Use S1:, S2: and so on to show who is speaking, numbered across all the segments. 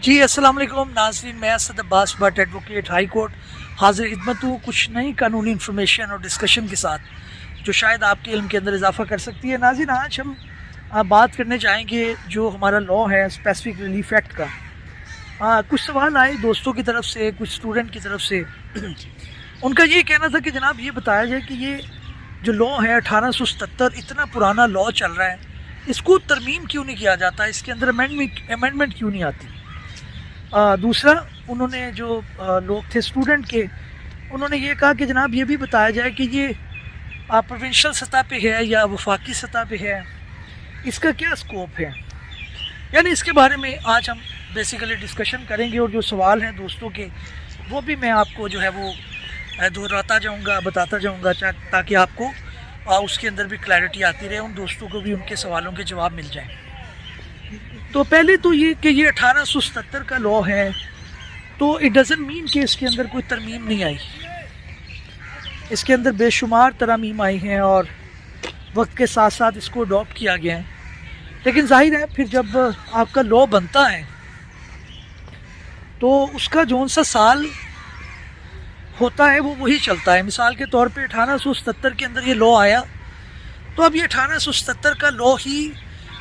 S1: जी अस्सलाम वालेकुम नाज़रीन, मैं Asad Abbas Bhatt advocate high court हाजिर खिदमत हूँ कुछ नई कानूनी इन्फॉर्मेशन और डिस्कशन के साथ जो शायद आपके इल्म के अंदर इजाफा कर सकती है। नाज़रीन, आज हम बात करने चाहेंगे जो हमारा लॉ है स्पेसिफिक रिलीफ एक्ट का। कुछ सवाल आए दोस्तों की तरफ से, कुछ स्टूडेंट की तरफ से। उनका ये कहना था कि जनाब ये बताया जाए कि ये जो लॉ है 1877 इतना पुराना लॉ चल रहा है, इसको तरमीम क्यों नहीं किया जाता, इसके अंदर अमेंडमेंट क्यों नहीं आती। दूसरा, उन्होंने जो लोग थे स्टूडेंट के, उन्होंने ये कहा कि जनाब ये भी बताया जाए कि ये प्रोविंशियल सतह पे है या वफाकी सतह पे है, इसका क्या स्कोप है। यानी इसके बारे में आज हम बेसिकली डिस्कशन करेंगे और जो सवाल हैं दोस्तों के वो भी मैं आपको जो है वो दोहराता जाऊंगा, बताता जाऊंगा, ताकि आपको उसके अंदर भी क्लैरिटी आती रहे, उन दोस्तों को भी उनके सवालों के जवाब मिल जाएँ। तो पहले तो ये कि ये 1877 का लॉ है, तो इट डज़ंट मीन कि इसके अंदर कोई तरमीम नहीं आई। इसके अंदर बेशुमार तरमीम आई हैं और वक्त के साथ साथ इसको अडॉप्ट किया गया है। लेकिन जाहिर है फिर जब आपका लॉ बनता है तो उसका जौन सा साल होता है वो वही चलता है। मिसाल के तौर पे 1877 के अंदर ये लॉ आया, तो अब ये 1877 का लॉ ही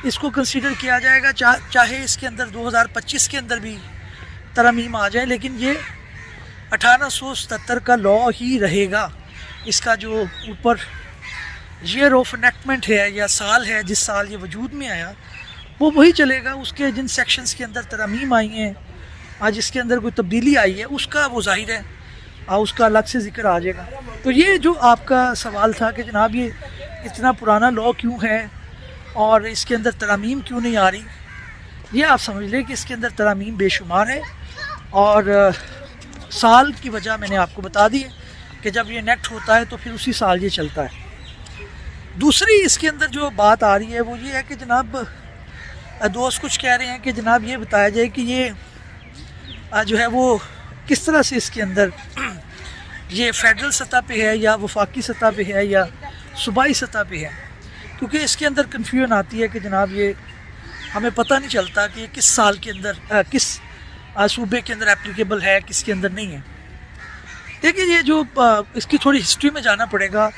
S1: इसको कंसीडर किया जाएगा, चाहे इसके अंदर 2025 के अंदर भी तरमीम आ जाए, लेकिन ये 1877 का लॉ ही रहेगा। इसका जो ऊपर ईयर ऑफ एनेक्टमेंट है या साल है, जिस साल ये वजूद में आया, वो वही चलेगा। उसके जिन सेक्शंस के अंदर तरमीम आई हैं, आज इसके अंदर कोई तब्दीली आई है, उसका वो जाहिर है उसका अलग से जिक्र आ जाएगा। तो ये जो आपका सवाल था कि जनाब ये इतना पुराना लॉ क्यों है और इसके अंदर तरमीम क्यों नहीं आ रही, ये आप समझ लें कि इसके अंदर तरमीम बेशुमार है और साल की वजह मैंने आपको बता दी है कि जब ये नेक्ट होता है तो फिर उसी साल ये चलता है। दूसरी इसके अंदर जो बात आ रही है वो ये है कि जनाब दोस्त कुछ कह रहे हैं कि जनाब ये बताया जाए कि ये जो है वो किस तरह से इसके अंदर ये फेडरल सतह पे है या वफाकी सतह पे है या सूबाई सतह पे है, क्योंकि इसके अंदर कन्फ्यूजन आती है कि जनाब ये हमें पता नहीं चलता कि ये किस साल के अंदर किस सूबे के अंदर एप्लीकेबल है, किसके अंदर नहीं है। देखिए ये जो इसकी थोड़ी हिस्ट्री में जाना पड़ेगा।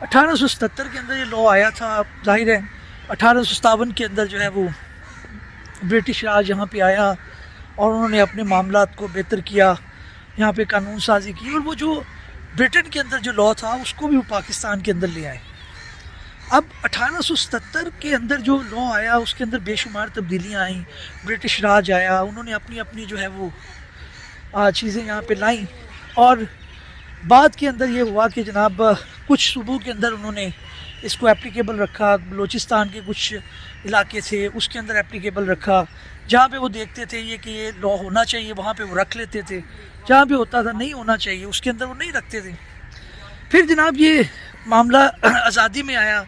S1: 1877 के अंदर ये लॉ आया था। जाहिर है 1857 के अंदर जो है वो ब्रिटिश राज यहाँ पे आया और उन्होंने अपने मामलात को बेहतर किया, यहाँ पे कानून साजी की, और वो जो ब्रिटेन के अंदर जो लॉ था उसको भी वो पाकिस्तान के अंदर ले आए। अब 1877 के अंदर जो लॉ आया उसके अंदर बेशुमार तब्दीलियाँ आई, ब्रिटिश राज आया, उन्होंने अपनी अपनी जो है वो चीज़ें यहाँ पे लाई, और बाद के अंदर ये हुआ कि जनाब कुछ सूबों के अंदर उन्होंने इसको एप्लीकेबल रखा। बलूचिस्तान के कुछ इलाके थे उसके अंदर एप्लीकेबल रखा, जहाँ पे वो देखते थे ये कि ये लॉ होना चाहिए वहाँ पे वो रख लेते थे, जहाँ पे होता था नहीं होना चाहिए उसके अंदर वो नहीं रखते थे। फिर जनाब ये मामला आज़ादी में आया,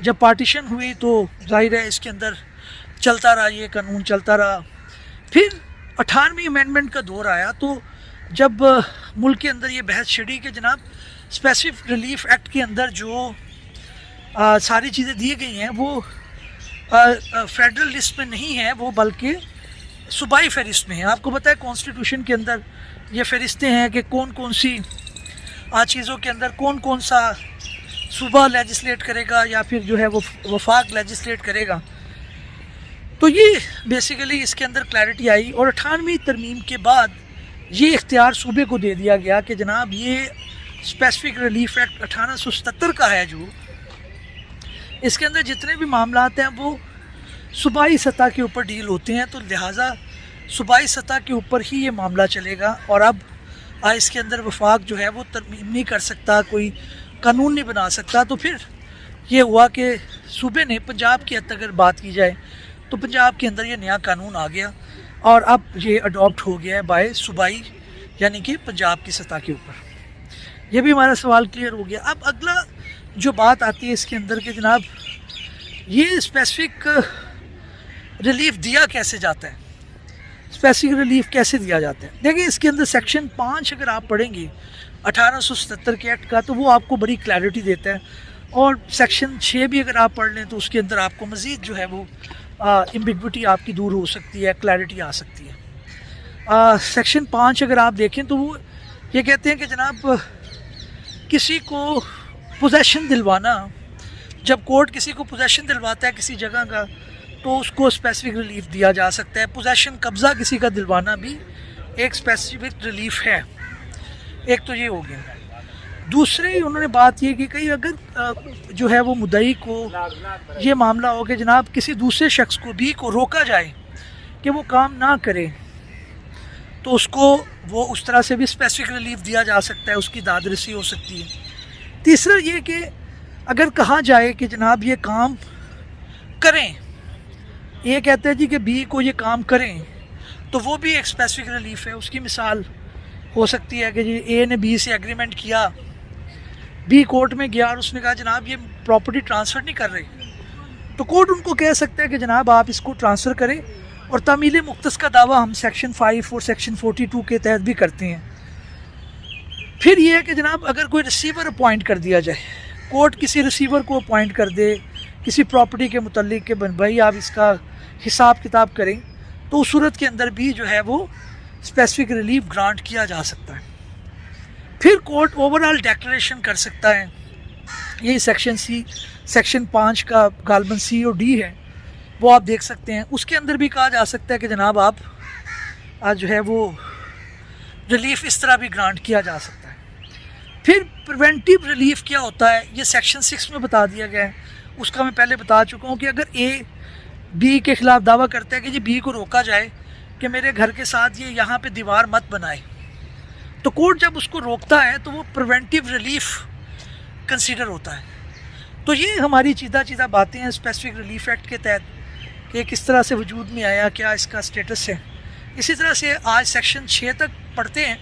S1: जब पार्टीशन हुई तो जाहिर है इसके अंदर चलता रहा, ये कानून चलता रहा। फिर 18वीं अमेंडमेंट का दौर आया, तो जब मुल्क के अंदर ये बहस छिड़ी कि जनाब स्पेसिफिक रिलीफ एक्ट के अंदर जो सारी चीज़ें दी गई हैं वो फेडरल लिस्ट में नहीं है, वो बल्कि सूबाई फहरिस्त में है। आपको पता है कॉन्स्टिट्यूशन के अंदर ये फहरिस्तें हैं कि कौन कौन सी चीज़ों के अंदर कौन कौन सा सूबा लेजिस्लेट करेगा या फिर जो है वो वफाक लेजिस्लेट करेगा। तो ये बेसिकली इसके अंदर क्लैरिटी आई, और 18वीं तरमीम के बाद ये इख्तियार सूबे को दे दिया गया कि जनाब ये स्पेसिफिक रिलीफ एक्ट 1877 का है, जो इसके अंदर जितने भी मामलात हैं वो सूबाई सतह के ऊपर डील होते हैं, तो लिहाजा सूबाई सतह के ऊपर ही ये मामला चलेगा। और अब इसके अंदर वफाक जो है वो तरमीम नहीं कर सकता, कोई कानून नहीं बना सकता। तो फिर ये हुआ कि सूबे ने, पंजाब की हद तक अगर बात की जाए तो पंजाब के अंदर ये नया कानून आ गया और अब ये अडॉप्ट हो गया है बाय सूबाई, यानी कि पंजाब की सतह के ऊपर। ये भी हमारा सवाल क्लियर हो गया। अब अगला जो बात आती है इसके अंदर कि जनाब ये स्पेसिफिक रिलीफ दिया कैसे जाता है, स्पेसिफिक रिलीफ कैसे दिया जाता है। देखिए इसके अंदर सेक्शन 5 अगर आप पढ़ेंगे 1877 के एक्ट का तो वो आपको बड़ी क्लैरिटी देता है, और सेक्शन 6 भी अगर आप पढ़ लें तो उसके अंदर आपको मज़ीद जो है वो एम्बिग्विटी आपकी दूर हो सकती है, क्लैरिटी आ सकती है। सेक्शन 5 अगर आप देखें तो वो ये कहते हैं कि जनाब किसी को पोजेशन दिलवाना, जब कोर्ट किसी को पोजेशन दिलवाता है किसी जगह का तो उसको स्पेसिफिक रिलीफ दिया जा सकता है। पोजेशन कब्ज़ा किसी का दिलवाना भी एक स्पेसिफिक रिलीफ है। एक तो ये हो गया। दूसरे उन्होंने बात ये की कहीं अगर जो है वो मुद्दई को ये मामला हो कि जनाब किसी दूसरे शख्स को भी को रोका जाए कि वो काम ना करे तो उसको वो उस तरह से भी स्पेसिफिक रिलीफ दिया जा सकता है, उसकी दादरसी हो सकती है। तीसरा ये कि अगर कहा जाए कि जनाब ये काम करें, ये कहते हैं जी कि बी को ये काम करें तो वो भी एक स्पेसिफिक रिलीफ है। उसकी मिसाल हो सकती है कि जी ए ने बी से एग्रीमेंट किया, बी कोर्ट में गया और उसने कहा जनाब ये प्रॉपर्टी ट्रांसफ़र नहीं कर रही, तो कोर्ट उनको कह सकता है कि जनाब आप इसको ट्रांसफ़र करें। और तामील मुख्तस का दावा हम सेक्शन 5 और सेक्शन 42 के तहत भी करते हैं। फिर ये है कि जनाब अगर कोई रिसीवर अपॉइंट कर दिया जाए, कोर्ट किसी रिसीवर को अपॉइंट कर दे किसी प्रॉपर्टी के मुतल्लिक के भाई आप इसका हिसाब किताब करें, तो उस सूरत के अंदर भी जो है वो स्पेसिफिक रिलीफ ग्रांट किया जा सकता है। फिर कोर्ट ओवरऑल डेक्लेरेशन कर सकता है, यही सेक्शन 5 का गालबन सी और डी है, वो आप देख सकते हैं। उसके अंदर भी कहा जा सकता है कि जनाब आप जो है वो रिलीफ इस तरह भी ग्रांट किया जा सकता है। फिर प्रिवेंटिव रिलीफ क्या होता है ये सेक्शन 6 में बता दिया गया है, उसका मैं पहले बता चुका हूँ कि अगर ए बी के ख़िलाफ़ दावा करता है कि जी बी को रोका जाए कि मेरे घर के साथ ये यहाँ पे दीवार मत बनाए, तो कोर्ट जब उसको रोकता है तो वो प्रिवेंटिव रिलीफ कंसीडर होता है। तो ये हमारी चीज़ा बातें हैं स्पेसिफिक रिलीफ एक्ट के तहत कि किस तरह से वजूद में आया, क्या इसका स्टेटस है। इसी तरह से आज सेक्शन 6 तक पढ़ते हैं,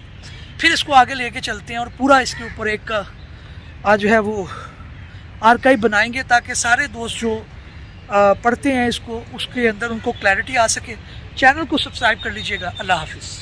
S1: फिर इसको आगे लेके चलते हैं और पूरा इसके ऊपर एक आज जो है वो आर्काइव बनाएंगे ताकि सारे दोस्त जो पढ़ते हैं इसको उसके अंदर उनको क्लैरिटी आ सके। चैनल को सब्सक्राइब कर लीजिएगा। अल्लाह हाफिज़।